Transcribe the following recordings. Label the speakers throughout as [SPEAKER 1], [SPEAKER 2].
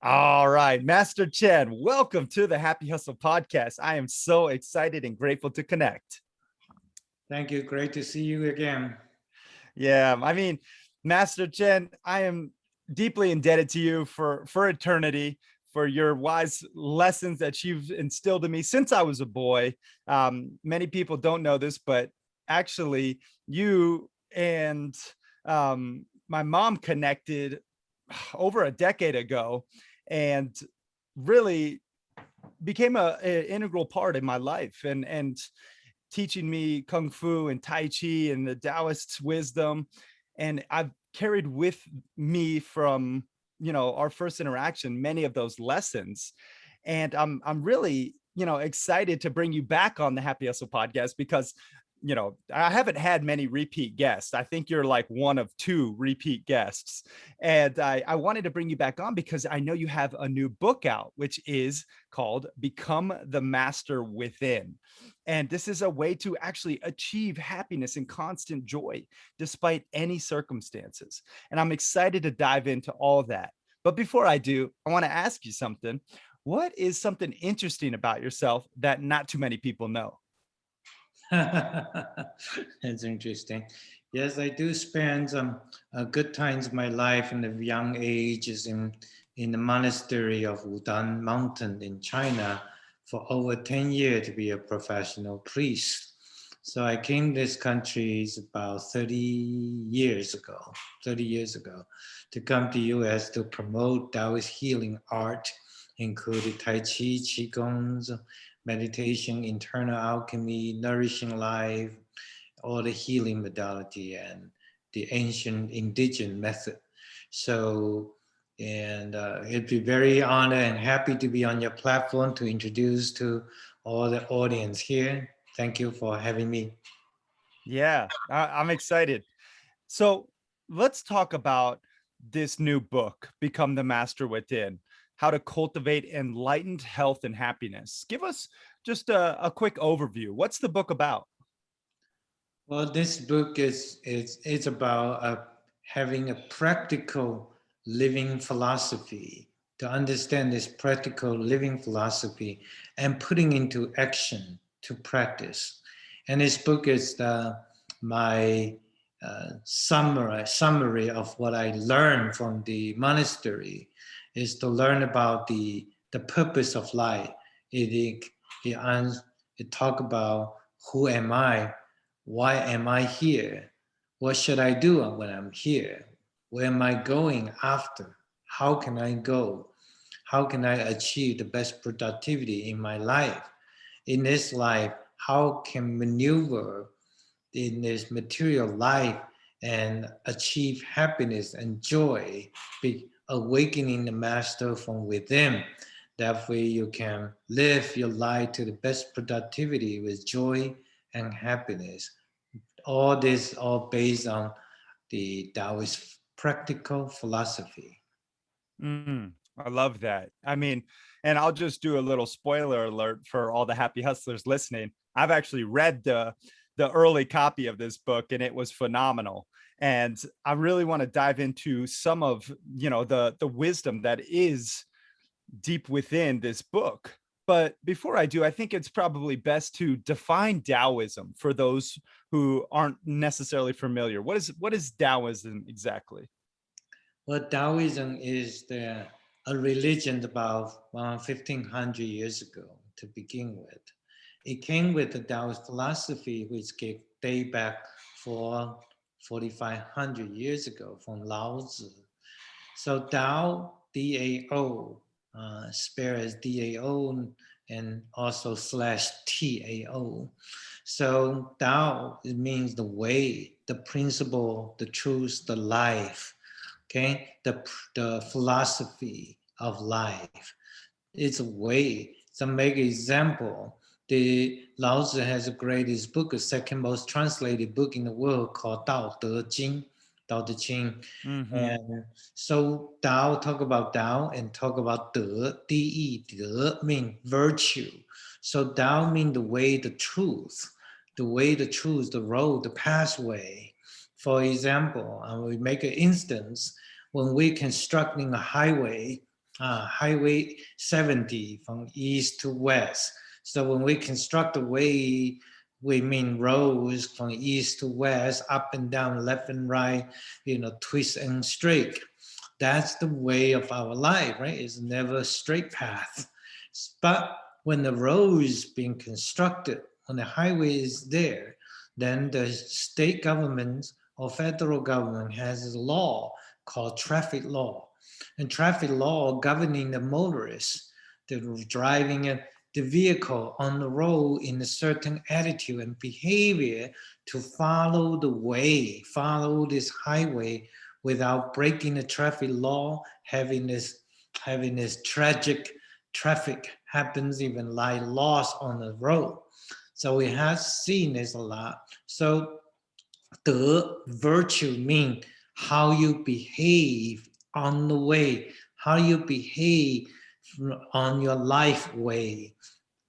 [SPEAKER 1] All right, Master Chen, welcome to the Happy Hustle podcast. I am so excited and grateful to connect.
[SPEAKER 2] Thank you. Great to see you again.
[SPEAKER 1] Yeah, Master Chen, I am deeply indebted to you for eternity, for your wise lessons that you've instilled in me since I was a boy. Many people don't know this, but actually, you and my mom connected over a decade ago, and really became an integral part in my life, and teaching me kung fu and tai chi and the Daoist wisdom. And I've carried with me from our first interaction many of those lessons. And I'm really excited to bring you back on the Happy Hustle podcast because I haven't had many repeat guests. I think you're like one of two repeat guests. And I wanted to bring you back on because I know you have a new book out, which is called Become the Master Within. And this is a way to actually achieve happiness and constant joy despite any circumstances. And I'm excited to dive into all that. But before I do, I want to ask you something. What is something interesting about yourself that not too many people know?
[SPEAKER 2] That's interesting. Yes, I do spend some good times of my life in the young ages in the monastery of Wudan Mountain in China for over 10 years to be a professional priest. So I came to this country about 30 years ago, to come to US to promote Taoist healing art, including Tai Chi, Qigong, meditation, internal alchemy, nourishing life, all the healing modality and the ancient indigenous method. So, and it'd be very honored and happy to be on your platform to introduce to all the audience here. Thank you for having me.
[SPEAKER 1] Yeah, I'm excited. So let's talk about this new book, Become the Master Within: How to Cultivate Enlightened Health and Happiness. Give us just a quick overview. What's the book about?
[SPEAKER 2] Well, this book is it's about having a practical living philosophy, to understand this practical living philosophy and putting into action to practice. And this book is my summary of what I learned from the monastery, is to learn about the purpose of life. It, it, it talk about who am I, why am I here? What should I do when I'm here? Where am I going after? How can I go? How can I achieve the best productivity in my life? In this life, how can maneuver in this material life and achieve happiness and joy, be awakening the master from within. That way you can live your life to the best productivity with joy and happiness. All this all based on the Taoist practical philosophy.
[SPEAKER 1] I love that. And I'll just do a little spoiler alert for all the happy hustlers listening. I've actually read the early copy of this book, and it was phenomenal. And I really want to dive into some of the wisdom that is deep within this book. But before I do, I think it's probably best to define Taoism for those who aren't necessarily familiar. What is Taoism exactly?
[SPEAKER 2] Well, Taoism is a religion about 1500 years ago to begin with. It came with the Taoist philosophy, which date back for 4,500 years ago from Lao Tzu. So Tao, D-A-O, spare as D-A-O, and also slash T-A-O. So Tao, it means the way, the principle, the truth, the life, okay? The philosophy of life. It's a way. So make example. The Lao Tzu has a greatest book, the second most translated book in the world called Tao Te Ching, Tao Te Ching.
[SPEAKER 1] Mm-hmm.
[SPEAKER 2] And so Tao, talk about Tao and talk about De, D-E, De mean virtue. So Tao mean the way, the way, the truth, the road, the pathway. For example, we make an instance when we constructing a highway, Highway 70 from east to west. So when we construct the way, we mean roads from east to west, up and down, left and right, twist and straight. That's the way of our life, right? It's never a straight path. But when the road is being constructed, when the highway is there, then the state government or federal government has a law called traffic law. And traffic law governing the motorists, the driving the vehicle on the road in a certain attitude and behavior to follow the way, follow this highway without breaking the traffic law, having this tragic traffic happens, even like loss on the road. So we have seen this a lot. So the virtue mean how you behave on the way, how you behave on your life way.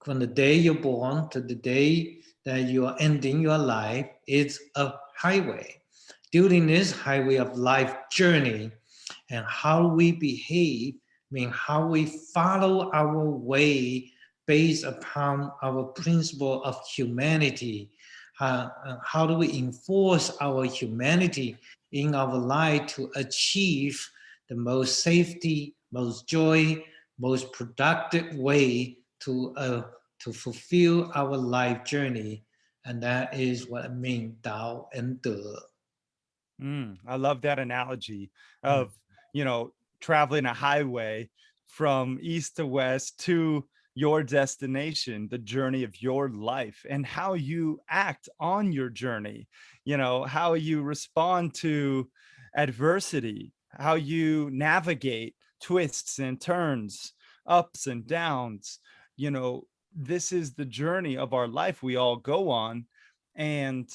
[SPEAKER 2] From the day you're born to the day that you are ending your life, it's a highway. During this highway of life journey, and how we behave, mean how we follow our way based upon our principle of humanity. How do we enforce our humanity in our life to achieve the most safety, most joy, most productive way to fulfill our life journey? And that is what I mean, Dao and De.
[SPEAKER 1] I love that analogy of, traveling a highway from east to west to your destination, the journey of your life, and how you act on your journey, how you respond to adversity, how you navigate twists and turns, ups and downs. This is the journey of our life we all go on. And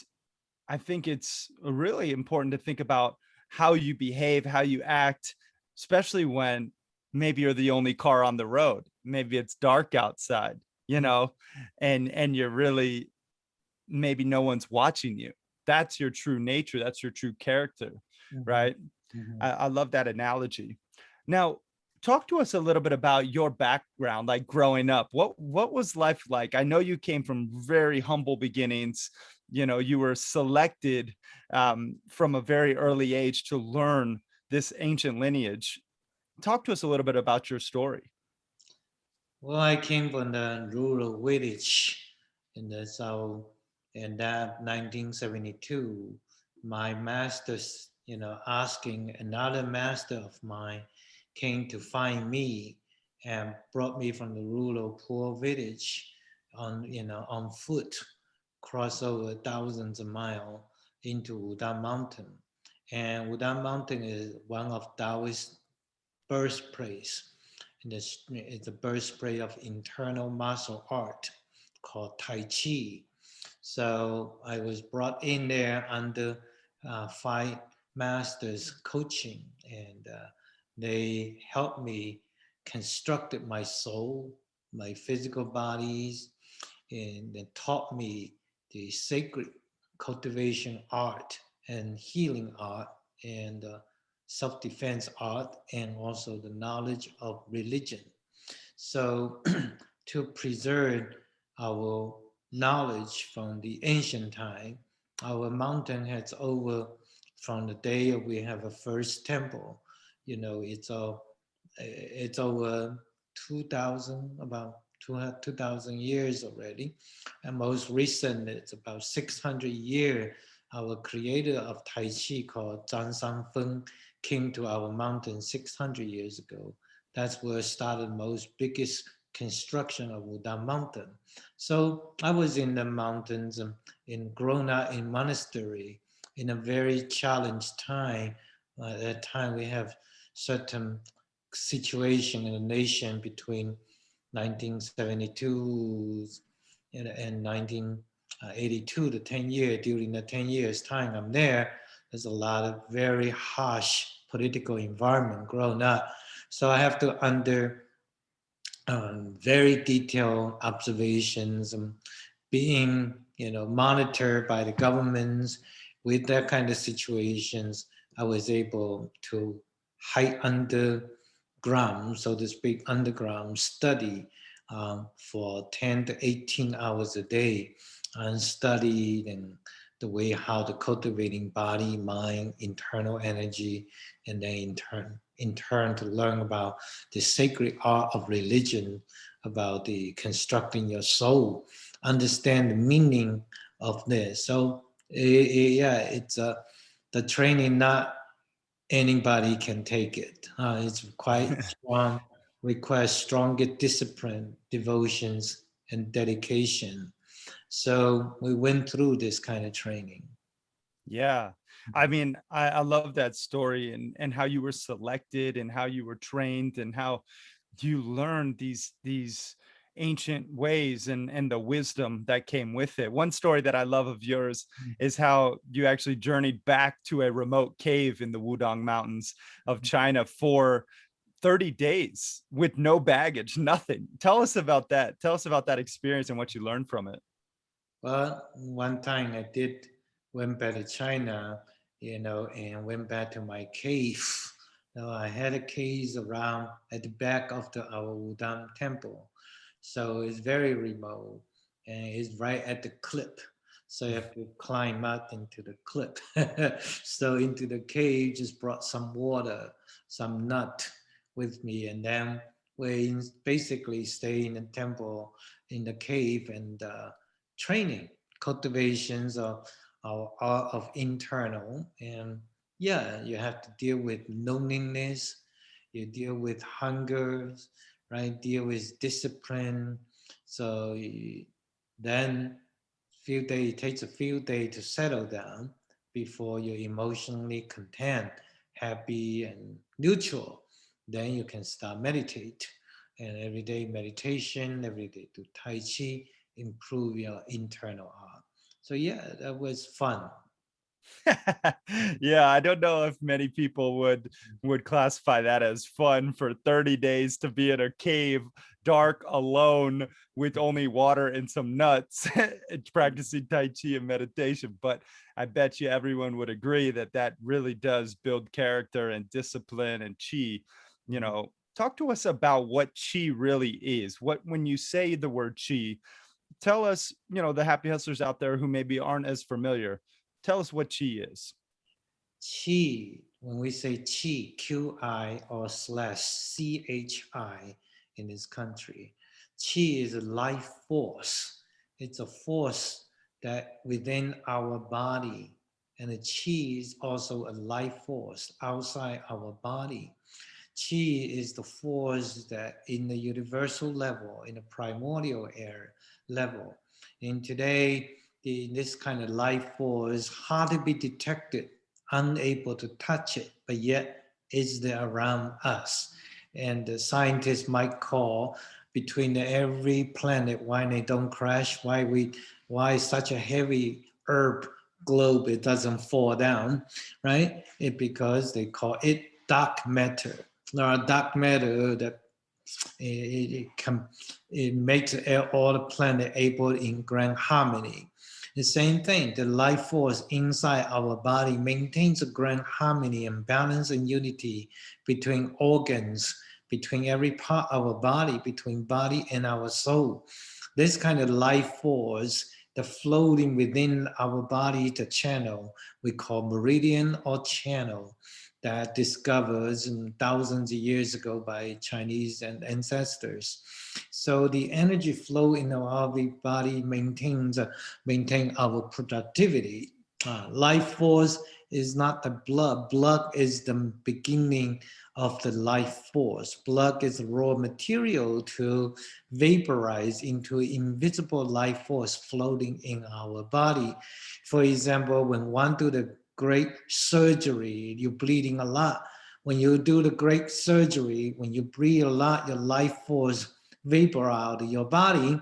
[SPEAKER 1] I think it's really important to think about how you behave, how you act, especially when maybe you're the only car on the road. Maybe it's dark outside, and you're really, maybe no one's watching you. That's your true nature. That's your true character, right? I love that analogy. Now, talk to us a little bit about your background, like growing up. What was life like? I know you came from very humble beginnings. You were selected from a very early age to learn this ancient lineage. Talk to us a little bit about your story.
[SPEAKER 2] Well, I came from the rural village in the south, and that 1972, my master's, asking another master of mine came to find me and brought me from the rural poor village on foot, cross over thousands of miles into Wudan Mountain. And Wudan Mountain is one of Taoist birthplace. And it's a birthplace of internal martial art called Tai Chi. So I was brought in there under 5 masters coaching, and they helped me constructed my soul, my physical bodies, and they taught me the sacred cultivation art and healing art and self-defense art, and also the knowledge of religion. So to preserve our knowledge from the ancient time, our mountain has over, from the day we have a first temple, it's over 2,000, about 2,000 years already. And most recent, it's about 600 years, our creator of Tai Chi called Zhang Sanfeng came to our mountain 600 years ago. That's where started most biggest construction of Wudan Mountain. So I was in the mountains, in grown up in monastery in a very challenged time. At that time we have certain situation in the nation between 1972 and 1982, the 10 year, during the 10 years time I'm there, there's a lot of very harsh political environment growing up. So I have to under very detailed observations and being, monitored by the governments. With that kind of situations, I was able to hide under ground, so to speak, underground study for 10 to 18 hours a day, and studied and the way how to cultivating body, mind, internal energy, and then in turn to learn about the sacred art of religion, about the constructing your soul, understand the meaning of this. So yeah, it's the training. Not anybody can take it. It's quite strong, requires stronger discipline, devotions, and dedication. So we went through this kind of training.
[SPEAKER 1] Yeah. I mean, I love that story and how you were selected and how you were trained and how you learned these ancient ways and the wisdom that came with it. One story that I love of yours is how you actually journeyed back to a remote cave in the Wudong Mountains of China for 30 days with no baggage, nothing. Tell us about that. Tell us about that experience and what you learned from it.
[SPEAKER 2] Well, one time I did went back to China, and went back to my cave. Now I had a cave around at the back of our Wudang temple, so it's very remote and it's right at the cliff. So you have to climb up into the cliff. So into the cave, just brought some water, some nut with me, and then we basically stay in the temple in the cave and training, cultivations of internal. And yeah, you have to deal with loneliness, you deal with hunger, right? Deal with discipline. So then few days, it takes a few days to settle down before you're emotionally content, happy, and neutral. Then you can start meditate. And everyday meditation, every day do Tai Chi, improve your internal art. So yeah, that was fun.
[SPEAKER 1] Yeah, I don't know if many people would classify that as fun for 30 days to be in a cave, dark, alone, with only water and some nuts, practicing Tai Chi and meditation. But I bet you everyone would agree that that really does build character and discipline and chi. Talk to us about what chi really is. What, when you say the word chi, tell us, the happy hustlers out there who maybe aren't as familiar, tell us what chi is.
[SPEAKER 2] Qi, when we say qi, Qi or slash CHI in this country, qi is a life force. It's a force that within our body, and the qi is also a life force outside our body. Qi is the force that in the universal level, in the primordial air level. And today, this kind of life force is hard to be detected, unable to touch it, but yet it's there around us. And the scientists might call between every planet why they don't crash, why such a heavy herb globe it doesn't fall down, right? Because they call it dark matter. There are dark matter that it makes all the planet able in grand harmony. The same thing, the life force inside our body maintains a grand harmony and balance and unity between organs, between every part of our body, between body and our soul. This kind of life force, the floating within our body, the channel we call meridian or channel, that discovered thousands of years ago by Chinese and ancestors. So the energy flow in our body maintain our productivity. Life force is not the blood. Blood is the beginning of the life force. Blood is raw material to vaporize into invisible life force floating in our body. For example, when one do the great surgery, you're bleeding a lot. When you do the great surgery, when you breathe a lot, your life force vapor out of your body.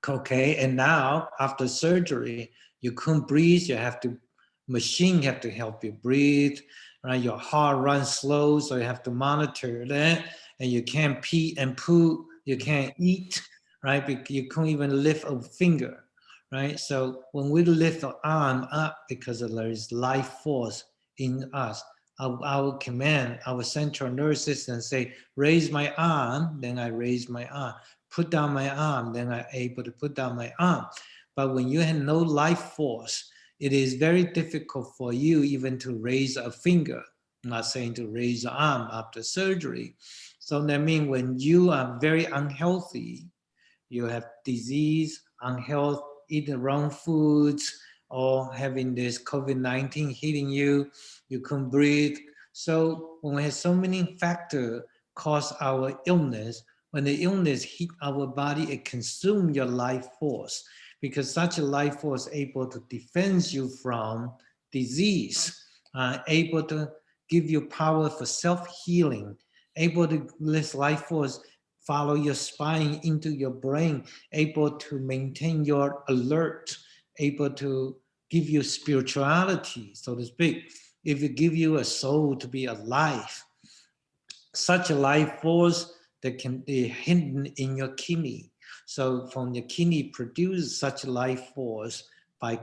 [SPEAKER 2] Okay, and now after surgery, you couldn't breathe. You have to machine have to help you breathe. Right, your heart runs slow, so you have to monitor that. And you can't pee and poo. You can't eat. Right, you can't even lift a finger. Right, so when we lift our arm up because there is life force in us, our command, our central nervous system say, raise my arm, then I raise my arm. Put down my arm, then I'm able to put down my arm. But when you have no life force, it is very difficult for you even to raise a finger. I'm not saying to raise an arm after surgery. So that means when you are very unhealthy, you have disease, unhealth, eat the wrong foods, or having this COVID-19 hitting you, you couldn't breathe. So when we have so many factors cause our illness, when the illness hit our body, it consumes your life force, because such a life force able to defend you from disease, able to give you power for self-healing, able to, this life force follow your spine into your brain, able to maintain your alert, able to give you spirituality, so to speak. If it give you a soul to be alive, such a life force that can be hidden in your kidney. So from your kidney produce such a life force by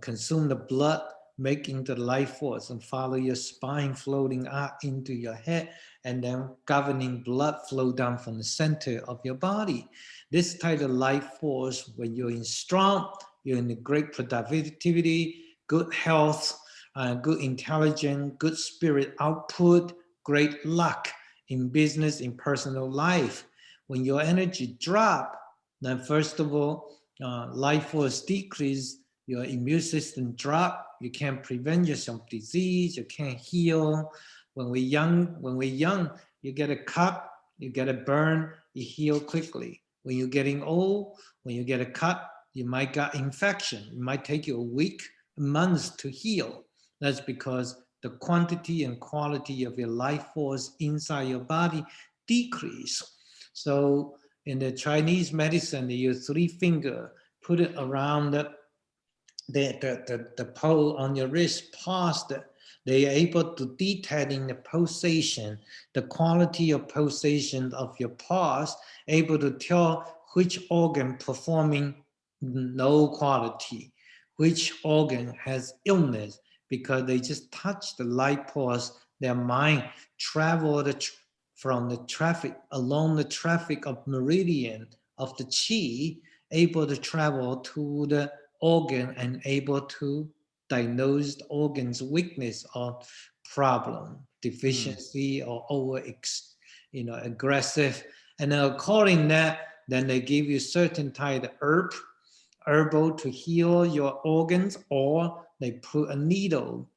[SPEAKER 2] consume the blood, making the life force, and follow your spine floating out into your head, and then governing blood flow down from the center of your body. This type of life force, when you're in strong, you're in a great productivity, good health, good intelligence, good spirit output, great luck in business, in personal life. When your energy drop, then first of all, life force decrease, your immune system drop, you can't prevent yourself disease, you can't heal. When we're young, you get a cut, you get a burn, you heal quickly. When you're getting old, when you get a cut, you might get infection. It might take you a week, months to heal. That's because the quantity and quality of your life force inside your body decrease. So in the Chinese medicine, they use 3 fingers, put it around the pole on your wrist, pause they are able to detect in the pulsation, the quality of pulsation of your pulse, able to tell which organ performing low quality, which organ has illness, because they just touch the light pulse, their mind travel from the traffic, along the traffic of meridian of the qi, able to travel to the organ and able to diagnose the organ's weakness or problem, deficiency or aggressive. And then according to that, then they give you certain type of herbal to heal your organs, or they put a needle,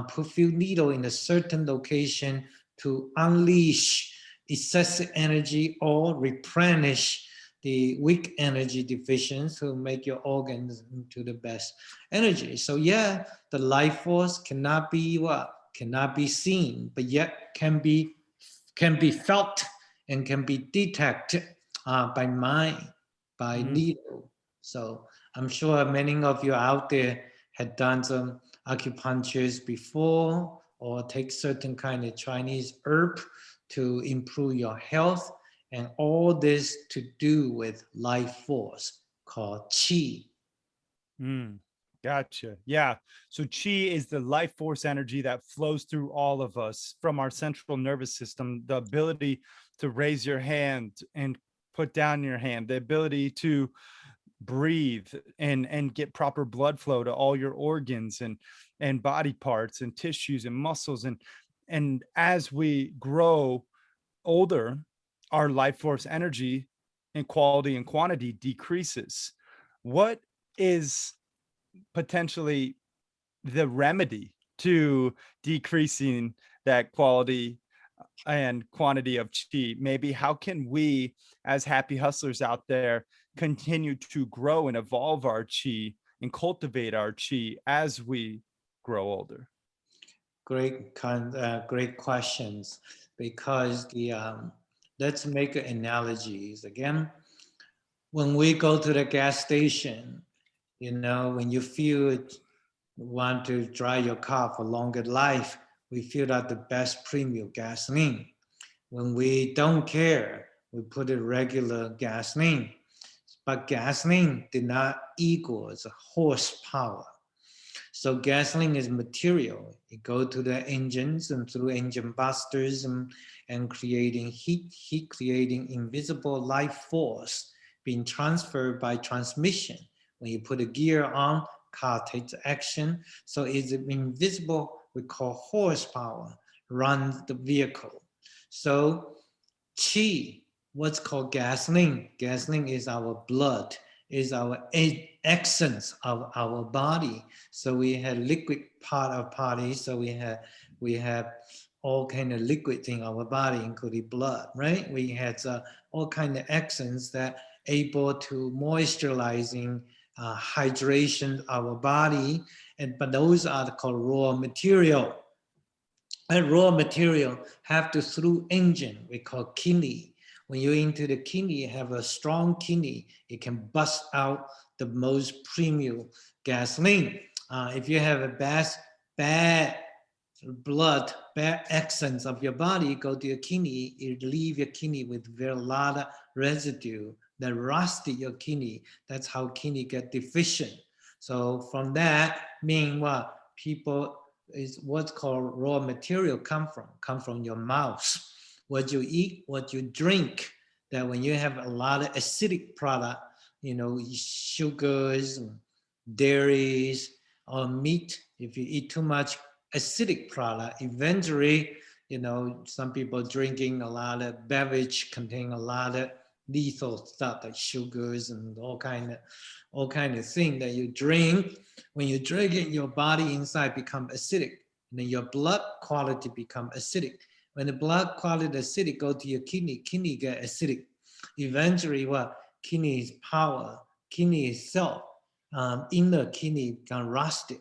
[SPEAKER 2] put few needle in a certain location to unleash excessive energy or replenish the weak energy deficiency to make your organs into the best energy. So yeah, the life force cannot be cannot be seen, but yet can be felt and can be detected by mind, by needle. So I'm sure many of you out there had done some acupunctures before, or take certain kind of Chinese herb to improve your health. And all this to do with life force called qi.
[SPEAKER 1] Gotcha. Yeah. So chi is the life force energy that flows through all of us from our central nervous system, the ability to raise your hand and put down your hand, the ability to breathe and get proper blood flow to all your organs and body parts and tissues and muscles. And as we grow older, our life force energy in quality and quantity decreases. What is potentially the remedy to decreasing that quality and quantity of chi? Maybe how can we as happy hustlers out there continue to grow and evolve our chi and cultivate our chi as we grow older?
[SPEAKER 2] Great questions, because let's make analogies again. When we go to the gas station, when you feel want to drive your car for longer life, we fill out the best premium gasoline. When we don't care, we put a regular gasoline. But gasoline did not equal horsepower. So gasoline is material. It goes to the engines and through engine busters and creating heat creating invisible life force being transferred by transmission. When you put a gear on, car takes action. So it's invisible, we call horsepower, runs the vehicle. So qi, what's called gasoline. Gasoline is our blood, is our essence of our body. So we have liquid part of body. So we have all kind of liquid in our body, including blood, right? We had all kind of essence that able to moisturizing, hydration our body, but those are called raw material. And raw material have to through engine we call kidney. When you're into the kidney, you have a strong kidney, it can bust out the most premium gasoline. If you have a bad blood, bad essence of your body, go to your kidney, you leave your kidney with very lot of residue that rusted your kidney. That's how kidney get deficient. So from that, mean what? People is what's called raw material come from your mouth. What you eat, what you drink, that when you have a lot of acidic product, sugars, dairies, or meat, if you eat too much acidic product, eventually, some people drinking a lot of beverage contain a lot of lethal stuff like sugars and all kind of thing that you drink. When you drink it, your body inside become acidic, and then your blood quality become acidic. When the blood quality acidic go to your kidney get acidic. Eventually, what? Kidney's power, kidney itself, inner kidney can rusted.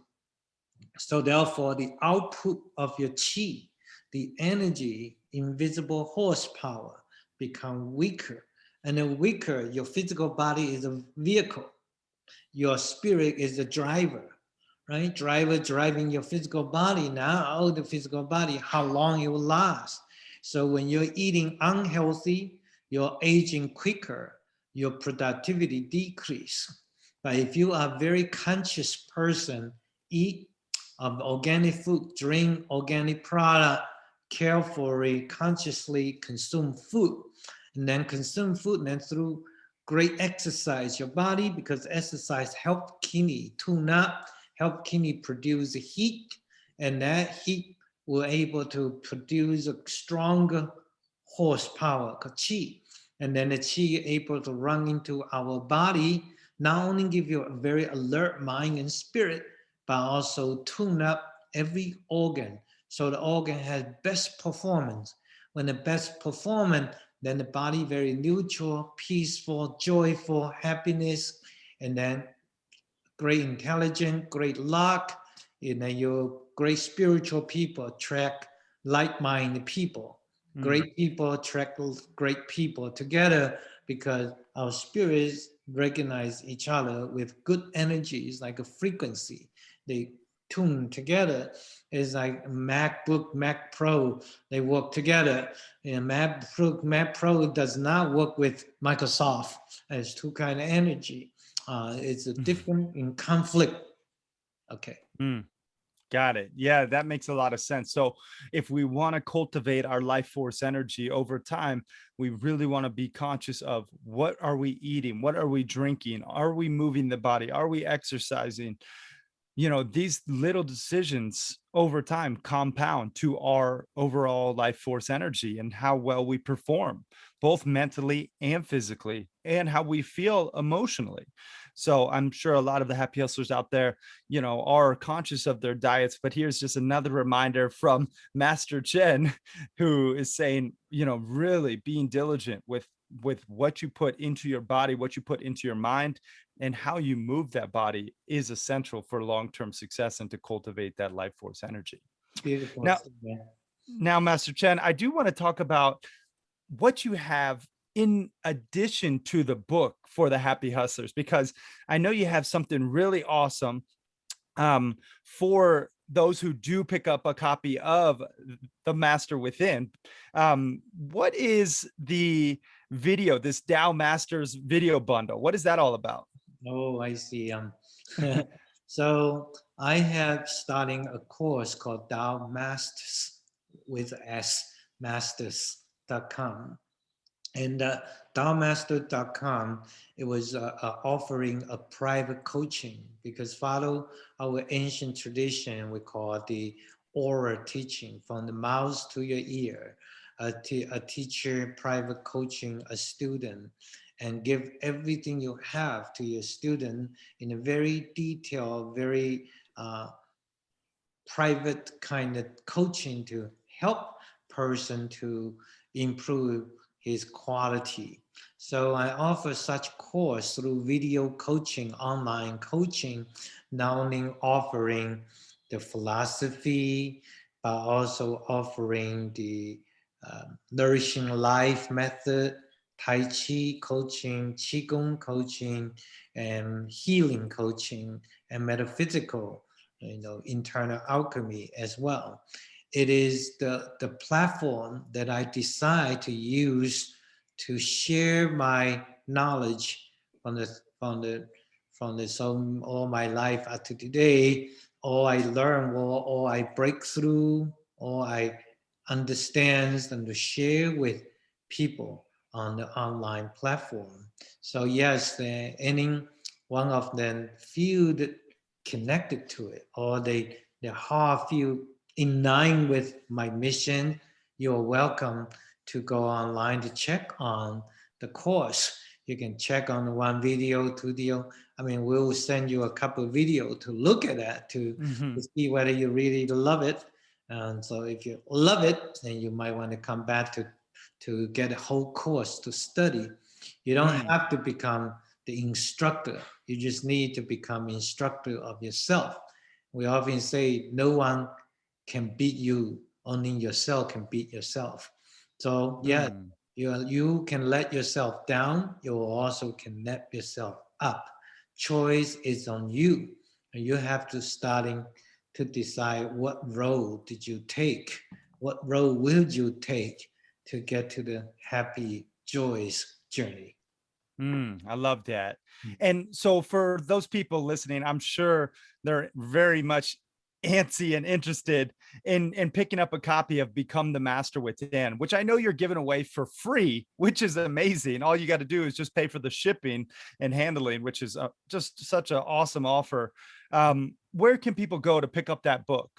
[SPEAKER 2] So therefore, the output of your qi, the energy, invisible horsepower, become weaker. And then weaker, your physical body is a vehicle. Your spirit is the driver, right? Driver driving your physical body. Now, the physical body, how long it will last. So when you're eating unhealthy, you're aging quicker, your productivity decrease. But if you are a very conscious person, eat of organic food, drink organic product, carefully, consciously consume food, and then consume food, and then through great exercise, your body, because exercise help kidney tune up, help kidney produce heat, and that heat will able to produce a stronger horsepower, qi. And then the qi able to run into our body, not only give you a very alert mind and spirit, but also tune up every organ. So the organ has best performance. When the best performance, then the body very neutral, peaceful, joyful, happiness, and then great intelligence, great luck, and then your great spiritual people attract like-minded people. Great people attract great people together because our spirits recognize each other with good energies, like a frequency. They tune together. It's like MacBook, Mac Pro, they work together. And MacBook, Mac Pro does not work with Microsoft. It's two kind of energy. It's a different in conflict. Okay.
[SPEAKER 1] Got it. Yeah, that makes a lot of sense. So if we want to cultivate our life force energy over time, we really want to be conscious of what are we eating? What are we drinking? Are we moving the body? Are we exercising? These little decisions over time compound to our overall life force energy and how well we perform, both mentally and physically, and how we feel emotionally. So I'm sure a lot of the happy hustlers out there, are conscious of their diets, but here's just another reminder from Master Chen, who is saying, really being diligent with what you put into your body, what you put into your mind, and how you move that body is essential for long-term success and to cultivate that life force energy.
[SPEAKER 2] Beautiful.
[SPEAKER 1] Now, Master Chen, I do want to talk about what you have in addition to the book for the happy hustlers, because I know you have something really awesome for those who do pick up a copy of The Master Within. What is the video, this Tao Masters video bundle? What is that all about?
[SPEAKER 2] Oh, I see. So I have starting a course called Tao Masters with S, masters.com. And Daomaster.com, it was offering a private coaching because follow our ancient tradition, we call it the oral teaching from the mouth to your ear, a teacher private coaching a student and give everything you have to your student in a very detailed, very private kind of coaching to help person to improve his quality. So I offer such course through video coaching, online coaching, not only offering the philosophy, but also offering the nourishing life method, Tai Chi coaching, Qigong coaching, and healing coaching, and metaphysical, internal alchemy as well. It is the platform that I decide to use to share my knowledge from the so all my life up to today, all I learn, all I break through, all I understand and to share with people on the online platform. So yes, any one of them feel connected to it, or their heart feel in line with my mission, you're welcome to go online to check on the course. You can check on one video, two video. I mean, we'll send you a couple of videos to look at that to see whether you really love it. And so if you love it, then you might want to come back to get a whole course to study. You don't have to become the instructor. You just need to become instructor of yourself. We often say no one can beat you, only yourself can beat yourself. So yeah, you can let yourself down, you also can let yourself up. Choice is on you. And you have to starting to decide what road did you take, what road will you take to get to the happy, joyous journey.
[SPEAKER 1] I love that. And so for those people listening, I'm sure they're very much antsy and interested in picking up a copy of Become the Master Within, which I know you're giving away for free, which is amazing. All you got to do is just pay for the shipping and handling, which is just such an awesome offer. Where can people go to pick up that book?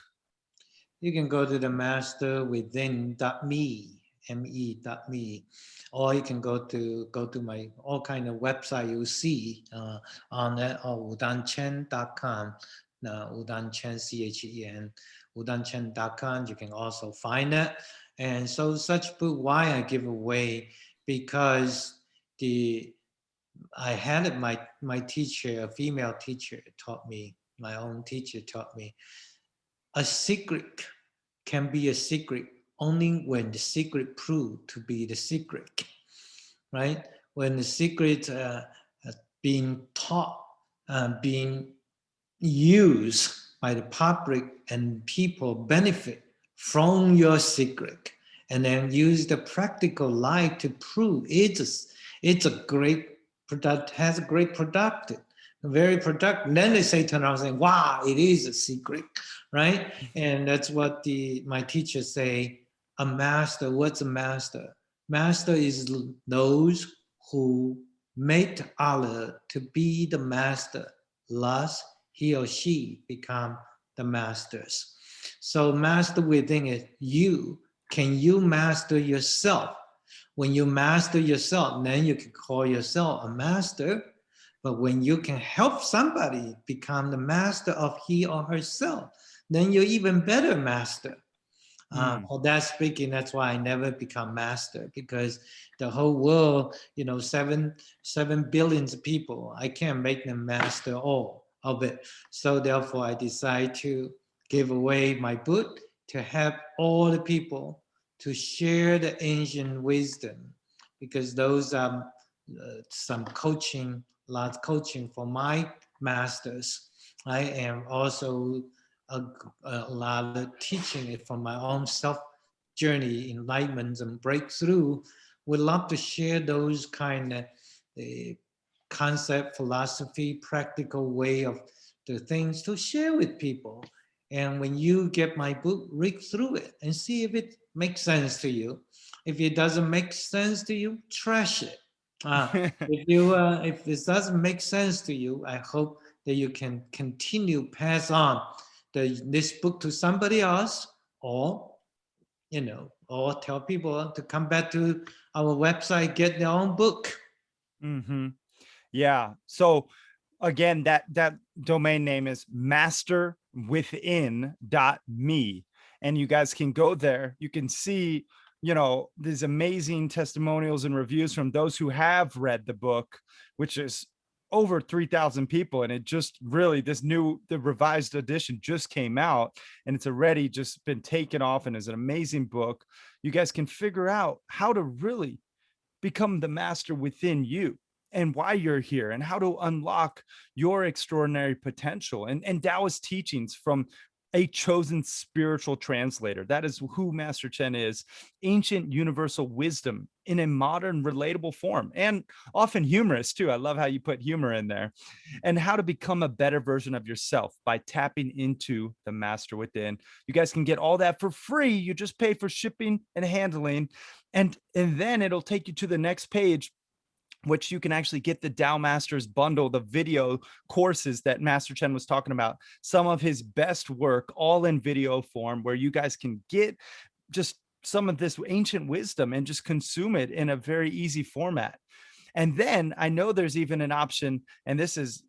[SPEAKER 2] You can go to the masterwithin.me, me.me, or you can go to my all kind of website you see on that, or udanchen.com, udanchen, CHEN, udanchen.com. You can also find it. And so such book, why I give away, because I had it, my teacher, a female teacher taught me, my own teacher taught me, a secret can be a secret only when the secret proved to be the secret, right? When the secret being taught, being used by the public, and people benefit from your secret, and then use the practical life to prove it's a great product, has a great product, very productive. And then they say, turn around saying, wow, it is a secret, right? And that's what my teachers say. A master, what's a master? Master is those who make Allah to be the master, thus he or she become the masters. So master within it, you. Can you master yourself? When you master yourself, then you can call yourself a master. But when you can help somebody become the master of he or herself, then you're even better master. For that speaking, that's why I never become master, because the whole world, 7 billions of people, I can't make them master all of it. So therefore, I decide to give away my book to help all the people to share the ancient wisdom, because those are some coaching, lots coaching for my masters. I am also a lot of teaching it from my own self journey, enlightenment and breakthrough. Would love to share those kind of concept, philosophy, practical way of the things to share with people. And when you get my book, read through it and see if it makes sense to you. If it doesn't make sense to you, trash it. If this doesn't make sense to you, I hope that you can continue pass on this book to somebody else, or or tell people to come back to our website, get their own book.
[SPEAKER 1] Mm-hmm. Yeah. So again, that domain name is masterwithin.me. And you guys can go there. You can see, these amazing testimonials and reviews from those who have read the book, which is over 3,000 people. And it just really, the revised edition just came out, and it's already just been taken off and is an amazing book. You guys can figure out how to really become the master within you, and why you're here, and how to unlock your extraordinary potential, and Taoist teachings from a chosen spiritual translator. That is who Master Chen is. Ancient universal wisdom in a modern, relatable form, and often humorous too. I love how you put humor in there. And how to become a better version of yourself by tapping into the master within. You guys can get all that for free. You just pay for shipping and handling, and then it'll take you to the next page, which you can actually get the Tao Masters bundle, the video courses that Master Chen was talking about, some of his best work, all in video form, where you guys can get just some of this ancient wisdom and just consume it in a very easy format. And then I know there's even an option, and this is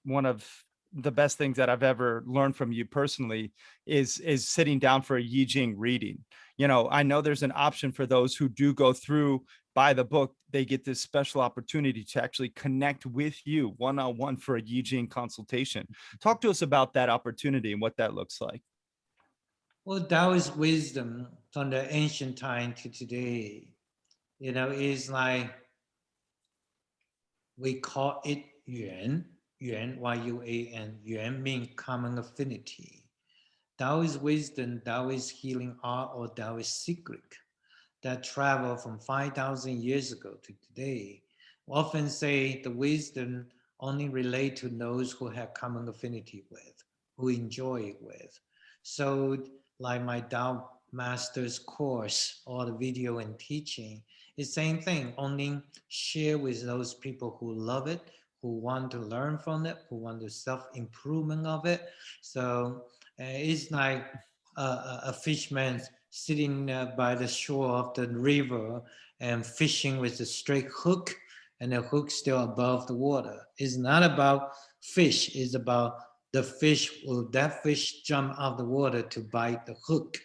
[SPEAKER 1] one of the best things that I've ever learned from you personally, is sitting down for a Yi Jing reading. I know there's an option for those who do go through, buy the book. They get this special opportunity to actually connect with you one-on-one for a Yi Jing consultation. Talk to us about that opportunity and what that looks like.
[SPEAKER 2] Well, Daoist wisdom from the ancient time to today, is like, we call it Yuan, Y-U-A-N. Yuan means common affinity. Daoist wisdom, Daoist healing art, or Daoist secret that travel from 5,000 years ago to today. We often say the wisdom only relate to those who have common affinity with, who enjoy it with. So like my Tao Master's course or the video and teaching, it's the same thing, only share with those people who love it, who want to learn from it, who want the self-improvement of it. So it's like a fisherman sitting by the shore of the river and fishing with a straight hook, and the hook still above the water. It's not about fish, it's about the fish. Will that fish jump out of the water to bite the hook,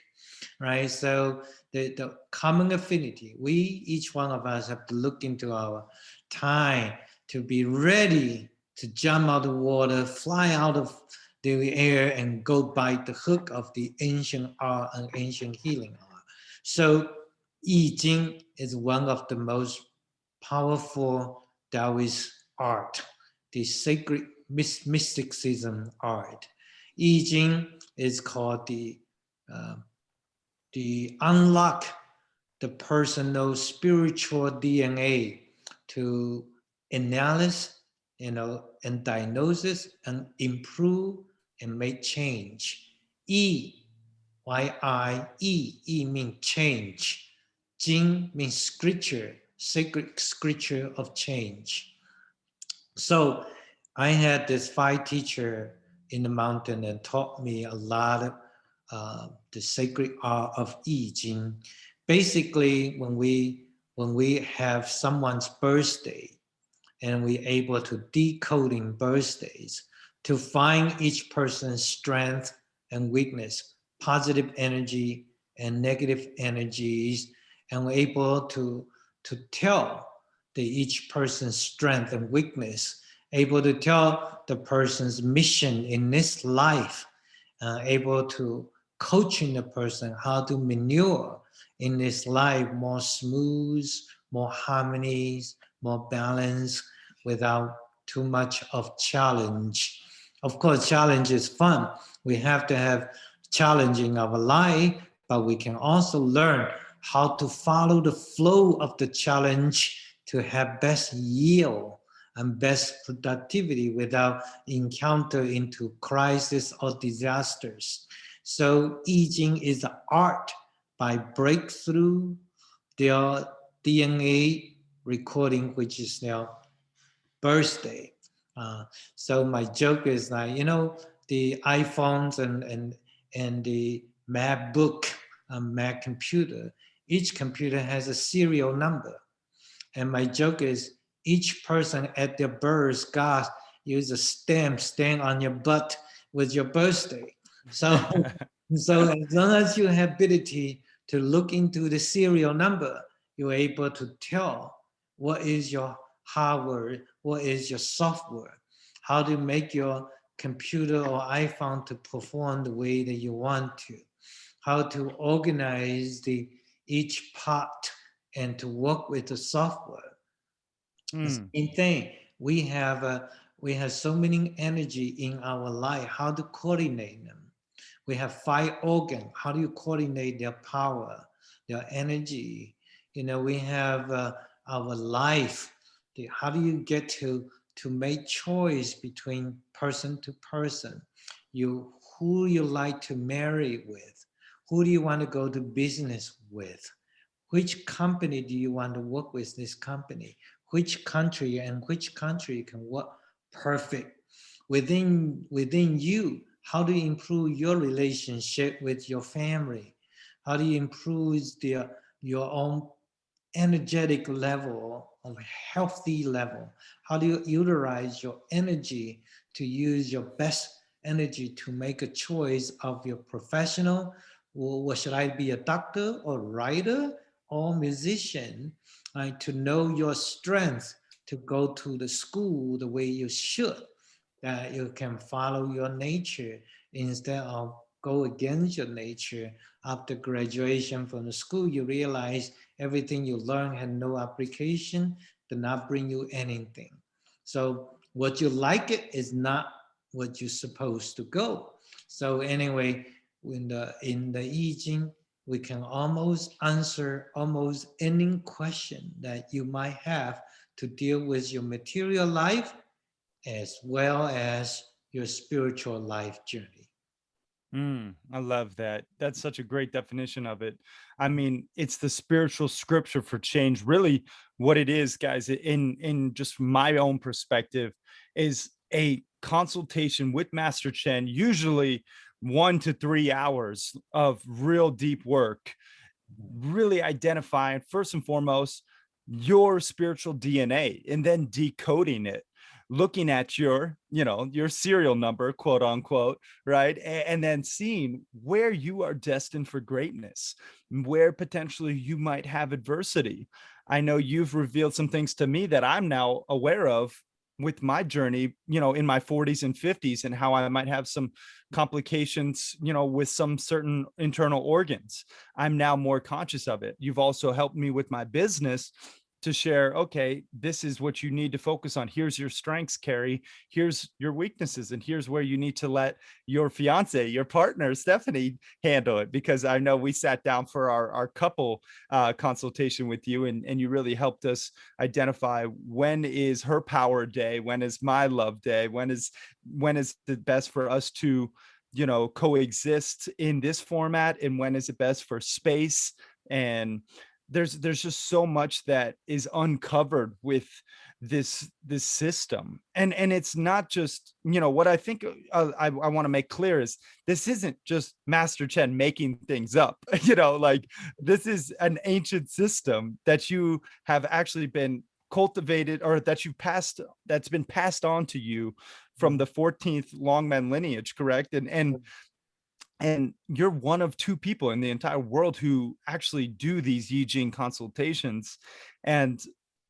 [SPEAKER 2] right? So the common affinity, each one of us have to look into our time to be ready to jump out of the water, fly out of the air, and go bite the hook of the ancient art and ancient healing art. So Yi Jing is one of the most powerful Taoist art, the sacred mysticism art. Yi Jing is called the unlock the personal spiritual DNA to analyze, and diagnosis, and improve and make change. Yi, Y-I-E, means change. Jing means scripture, sacred scripture of change. So I had this 5 teacher in the mountain and taught me a lot of the sacred art of Yi Jing. Basically, when we have someone's birthday, and we're able to decoding birthdays to find each person's strength and weakness, positive energy and negative energies, and we're able to tell each person's strength and weakness, able to tell the person's mission in this life, able to coaching the person how to maneuver in this life more smooth, more harmonies, more balance, without too much of challenge. Of course, challenge is fun. We have to have challenging of a life, but we can also learn how to follow the flow of the challenge to have best yield and best productivity without encounter into crisis or disasters. So I Ching is the art by breakthrough their DNA recording, which is their birthday. Uh, so my joke is like, the iPhones and the MacBook, Mac computer, each computer has a serial number. And my joke is each person at their birth, God use a stamp stand on your butt with your birthday. So, so as long as you have ability to look into the serial number, you're able to tell what is your hardware, what is your software, how to make your computer or iPhone to perform the way that you want to, how to organize the each part and to work with the software. The same thing. We have so many energy in our life. How to coordinate them? We have 5 organs. How do you coordinate their power, their energy? We have our life. How do you get to make choice between person to person? Who you like to marry with? Who do you want to go to business with? Which company do you want to work with this company? Which country and which country can work perfect within you? How do you improve your relationship with your family? How do you improve your own energetic level or healthy level? How do you utilize your energy to use your best energy to make a choice of your professional? Or should I be a doctor or writer or musician? To know your strength, to go to the school the way you should, that you can follow your nature instead of go against your nature. After graduation from the school, you realize everything you learn had no application, did not bring you anything. So what you like it is not what you're supposed to go. So anyway, in the I Ching, we can almost answer almost any question that you might have to deal with your material life as well as your spiritual life journey.
[SPEAKER 1] I love that. That's such a great definition of it. I mean, it's the spiritual scripture for change. Really, what it is, guys, in just my own perspective, is a consultation with Master Chen, usually 1 to 3 hours of real deep work, really identifying first and foremost your spiritual DNA and then decoding it, looking at your serial number, quote unquote, right? And then seeing where you are destined for greatness, where potentially you might have adversity. I know you've revealed some things to me that I'm now aware of with my journey, in my 40s and 50s, and how I might have some complications, with some certain internal organs. I'm now more conscious of it. You've also helped me with my business to share, okay, this is what you need to focus on. Here's your strengths, Cary. Here's your weaknesses. And here's where you need to let your fiance, your partner, Stephanie, handle it. Because I know we sat down for our couple consultation with you, and you really helped us identify when is her power day, when is my love day, when is the best for us to coexist in this format, and when is it best for space. And there's just so much that is uncovered with this system. And it's not just, what I think I want to make clear is this isn't just Master Chen making things up. Like, this is an ancient system that you have actually been cultivated, or that's been passed on to you from the 14th Longman lineage, correct? And you're one of 2 people in the entire world who actually do these I Ching consultations. And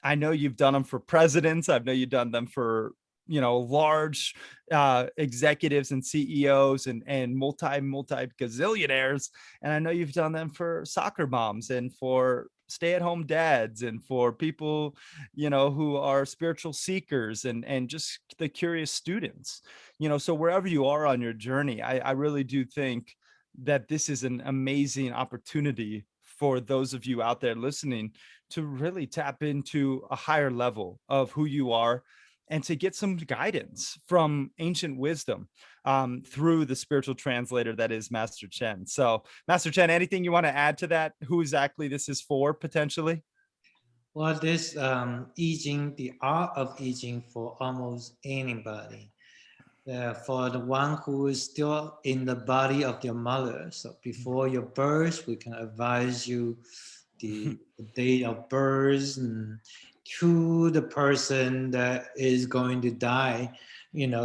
[SPEAKER 1] I know you've done them for presidents. I know you've done them for, large executives and CEOs and multi gazillionaires. And I know you've done them for soccer moms and for stay-at-home dads and for people, who are spiritual seekers and just the curious students. So wherever you are on your journey, I really do think that this is an amazing opportunity for those of you out there listening to really tap into a higher level of who you are, and to get some guidance from ancient wisdom through the spiritual translator that is Master Chen. So, Master Chen, anything you want to add to that? Who exactly this is for, potentially?
[SPEAKER 2] Well, this the art of aging for almost anybody. For the one who is still in the body of your mother. So before your birth, we can advise you the date of birth, and to the person that is going to die,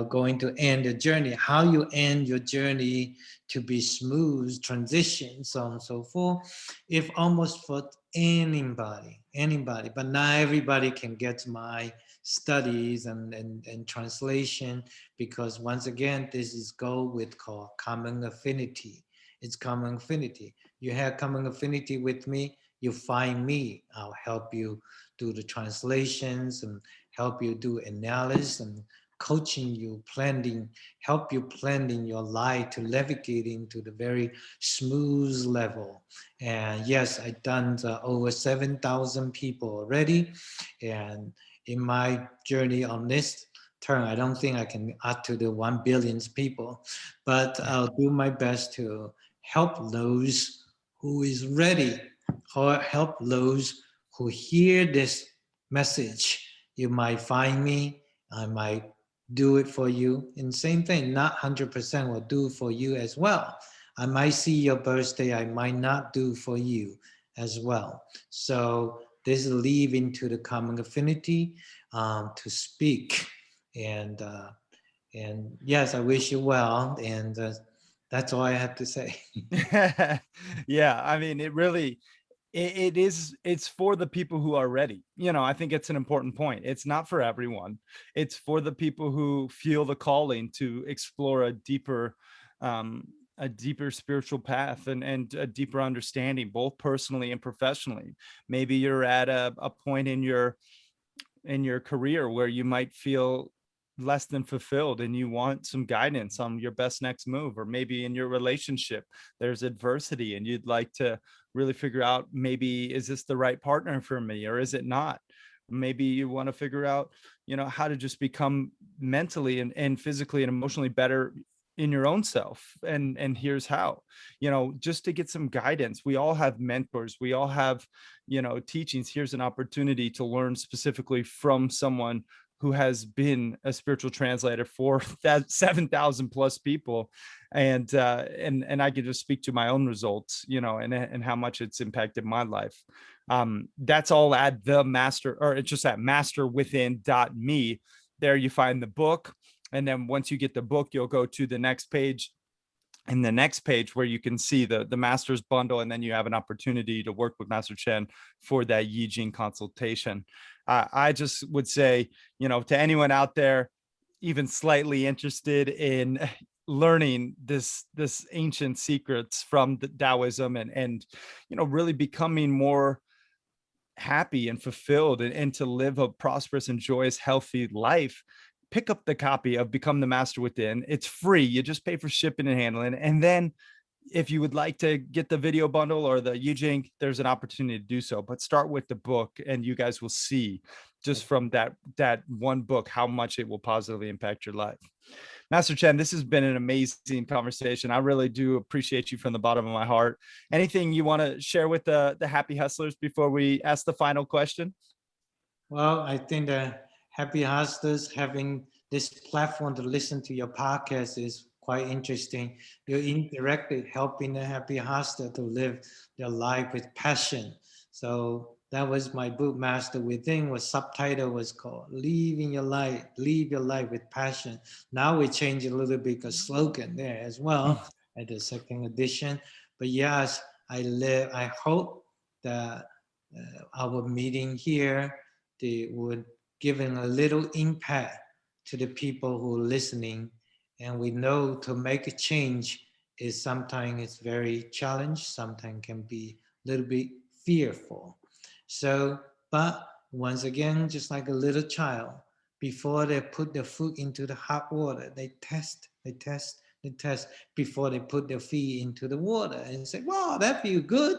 [SPEAKER 2] going to end the journey, how you end your journey to be smooth, transition, so on and so forth. If almost for anybody, but not everybody can get my studies and translation, because once again, this is go with called common affinity. It's common affinity. You have common affinity with me, you find me. I'll help you do the translations and help you do analysis and coaching you, planning, help you planning your life to navigate into the very smooth level. And yes, I've done over 7,000 people already. And in my journey on this term, I don't think I can add to the 1 billion people, but I'll do my best to help those who is ready, or help those who hear this message. You might find me, I might do it for you. And same thing, not 100% will do for you as well. I might see your birthday, I might not do for you as well. So this leave into the common affinity to speak. And yes, I wish you well. And that's all I have to say.
[SPEAKER 1] Yeah, I mean, it really, it is, it's for the people who are ready. I think it's an important point. It's not for everyone. It's for the people who feel the calling to explore um a deeper spiritual path and a deeper understanding, both personally and professionally. Maybe you're at a point in your career where you might feel less than fulfilled and you want some guidance on your best next move, or maybe in your relationship there's adversity and you'd like to really figure out, maybe is this the right partner for me or is it not. Maybe you want to figure out how to just become mentally and physically and emotionally better in your own self, and here's how. Just to get some guidance. We all have mentors, we all have teachings. Here's an opportunity to learn specifically from someone who has been a spiritual translator for that 7,000 plus people. And I could just speak to my own results, and how much it's impacted my life. That's all at the master, or it's just at masterwithin.me. There you find the book. And then once you get the book, you'll go to the next page, and the next page where you can see the master's bundle, and then you have an opportunity to work with Master Chen for that Yi Jing consultation. I just would say, to anyone out there even slightly interested in learning this ancient secrets from the Taoism, and really becoming more happy and fulfilled, and to live a prosperous and joyous, healthy life, pick up the copy of Become the Master Within. It's free. You just pay for shipping and handling. And then if you would like to get the video bundle or the Yi Jing, there's an opportunity to do so. But start with the book, and you guys will see just from that one book how much it will positively impact your life. Master Chen, this has been an amazing conversation. I really do appreciate you from the bottom of my heart. Anything you want to share with the happy hustlers before we ask the final question?
[SPEAKER 2] Well, I think that Happy Hustlers having this platform to listen to your podcast is quite interesting. You're indirectly helping the Happy Hustler to live their life with passion. So that was my book, Master Within, was subtitle was called Live Your Life with Passion. Now we change a little bit, a slogan there as well at the second edition. But yes, I hope that our meeting here, they would giving a little impact to the people who are listening. And we know to make a change is sometimes it's very challenging, sometimes can be a little bit fearful. So, but once again, just like a little child, before they put their foot into the hot water, they test before they put their feet into the water and say, wow, that feels good,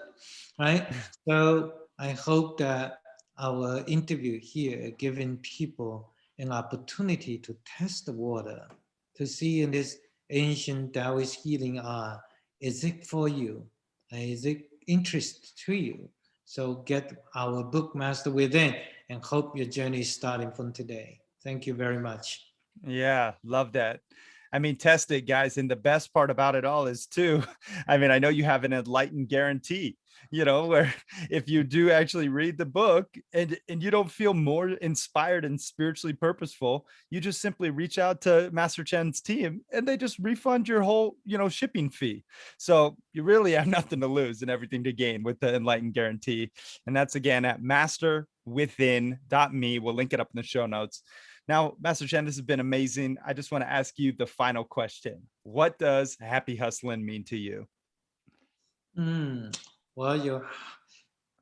[SPEAKER 2] right? So I hope that our interview here giving people an opportunity to test the water, to see in this ancient Taoist healing art, is it for you? Is it interest to you? So get our book, Master Within, and hope your journey is starting from today. Thank you very much.
[SPEAKER 1] Yeah, love that. I mean, test it, guys. And the best part about it all is too, I mean, I know you have an enlightened guarantee, where if you do actually read the book and you don't feel more inspired and spiritually purposeful, you just simply reach out to Master Chen's team and they just refund your whole, shipping fee. So you really have nothing to lose and everything to gain with the enlightened guarantee. And that's again at masterwithin.me. We'll link it up in the show notes. Now, Master Chen, this has been amazing. I just want to ask you the final question. What does happy hustling mean to you?
[SPEAKER 2] Well, your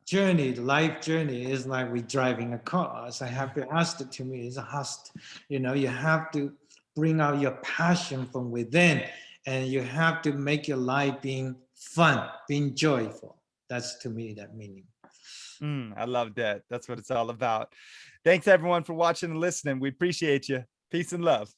[SPEAKER 2] journey, the life journey, is like we driving a car. So happy hustle to me is a hustle. You have to bring out your passion from within, and you have to make your life being fun, being joyful. That's to me that meaning.
[SPEAKER 1] I love that. That's what it's all about. Thanks everyone for watching and listening. We appreciate you. Peace and love.